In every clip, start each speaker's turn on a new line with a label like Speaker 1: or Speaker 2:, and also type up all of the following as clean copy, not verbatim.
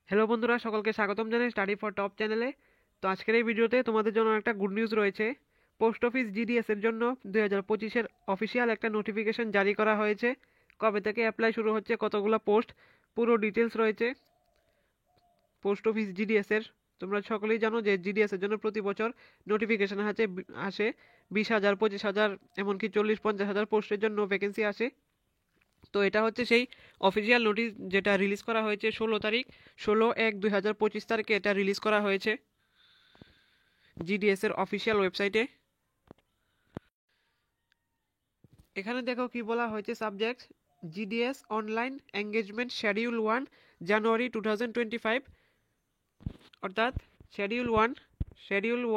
Speaker 1: Hello বন্ধুরা, সকলকে স্বাগতম জানাই স্টাডি ফর টপ চ্যানেলে। তো আজকের এই ভিডিওতে তোমাদের জন্য একটা গুড নিউজ রয়েছে। পোস্ট অফিস জিডিএস এর জন্য 2025-এর অফিসিয়াল একটা নোটিফিকেশন জারি করা হয়েছে। কবে থেকে অ্যাপ্লাই শুরু হচ্ছে, কতগুলো পোস্ট, পুরো ডিটেলস রয়েছে পোস্ট অফিস জিডিএস এর। তোমরা সকলেই জানো যে জিডিএস এর জন্য প্রতি বছর নোটিফিকেশন আসে 20,000, 25,000, এমনকি 40-50,000 পোস্টের জন্য ভ্যাকেন্সি আসে। তো এটা হচ্ছে সেই অফিসিয়াল নোটিশ যেটা রিলিজ করা হয়েছে 16 তারিখ, 16/1/2025 তারিখে এটা রিলিজ করা হয়েছে জিডিএস এর অফিসিয়াল ওয়েবসাইটে। এখানে দেখো কি বলা হয়েছে, subject GDS online engagement schedule 1 জানুয়ারি 2025, অর্থাৎ শিডিউল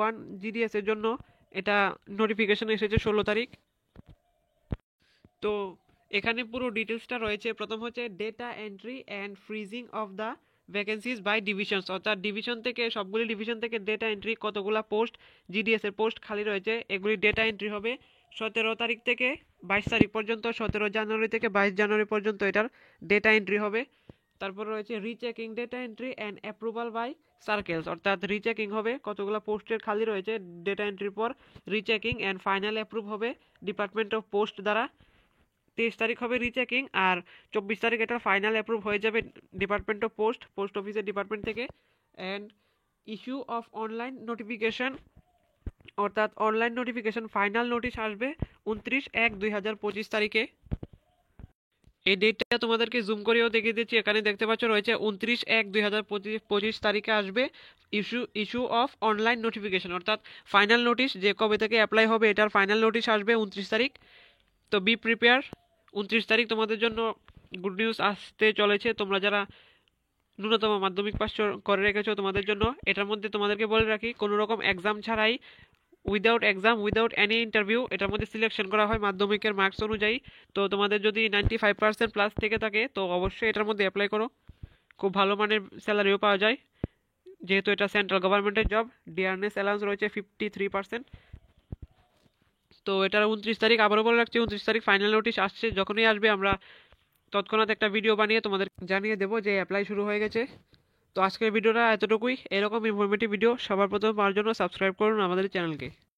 Speaker 1: 1 জিডিএস এর জন্য এটা নোটিফিকেশন এসেছে 16 তারিখ। তো এখানে পুরো ডিটেলসটা রয়েছে। প্রথম হচ্ছে data entry and freezing of the vacancies by divisions, অর্থাৎ ডিভিশন থেকে, সবগুলি ডিভিশন থেকে ডেটা এন্ট্রি, কতগুলা পোস্ট জিডিএস এর পোস্ট খালি রয়েছে এগুলি ডেটা এন্ট্রি হবে 17 তারিখ থেকে 22 তারিখ পর্যন্ত। 17 জানুয়ারি থেকে 22 জানুয়ারি পর্যন্ত এটার ডেটা এন্ট্রি হবে। তারপর রয়েছে rechecking data entry and approval by circles, অর্থাৎ রিচেকিং হবে কতগুলো পোস্টের খালি রয়েছে ডেটা এন্ট্রির পর, রিচেকিং অ্যান্ড ফাইনাল অ্যাপ্রুভ হবে ডিপার্টমেন্ট অফ পোস্ট দ্বারা। 23 তারিখ হবে রিচেকিং, আর 24 তারিখ এটা ফাইনাল অ্যাপ্রুভ হয়ে যাবে ডিপার্টমেন্ট অফ পোস্ট অফিসের ডিপার্টমেন্ট থেকে। And issue of online notification, অর্থাৎ অনলাইন নোটিফিকেশন ফাইনাল নোটিশ আসবে 29/1/2025 তারিখে। এই ডেটটা তোমাদেরকে জুম করেও দেখিয়ে দিচ্ছি। এখানে দেখতে পাচ্ছ রয়েছে 29/1/2025 তারিখে আসবে ইস্যু অফ অনলাইন নোটিফিকেশন, অর্থাৎ ফাইনাল নোটিশ যে কবে থেকে অ্যাপ্লাই হবে এটার ফাইনাল নোটিশ আসবে 29 তারিখ। তো বি প্রিপেয়ার, 29 তারিখ তোমাদের জন্য গুড নিউজ আসতে চলেছে। তোমরা যারা ন্যূনতম মাধ্যমিক পাস করে রেখেছো তোমাদের জন্য, এটার মধ্যে তোমাদেরকে বলে রাখি, কোনো রকম এক্সাম ছাড়াই, উইদাউট এনি ইন্টারভিউ এটার মধ্যে সিলেকশন করা হয় মাধ্যমিকের মার্কস অনুযায়ী। তো তোমাদের যদি 95% প্লাস থেকে থাকে তো অবশ্যই এটার মধ্যে অ্যাপ্লাই করো। খুব ভালো মানের স্যালারিও পাওয়া যায়, যেহেতু এটা সেন্ট্রাল গভর্নমেন্টের জব। ডিয়ারনেস অ্যালাউন্স রয়েছে 53%। তো এটার 29 তারিখ, আবারও বলে রাখছি, 29 তারিখ ফাইনাল নোটিশ আসছে। যখনই আসবে আমরা তৎক্ষণাৎ একটা ভিডিও বানিয়ে তোমাদের জানিয়ে দেবো যে অ্যাপ্লাই শুরু হয়ে গেছে। তো আজকের ভিডিওটা এতটুকুই। এরকম ইনফরমেটিভ ভিডিও সবার প্রথম পাওয়ার জন্য সাবস্ক্রাইব করুন আমাদের চ্যানেলকে।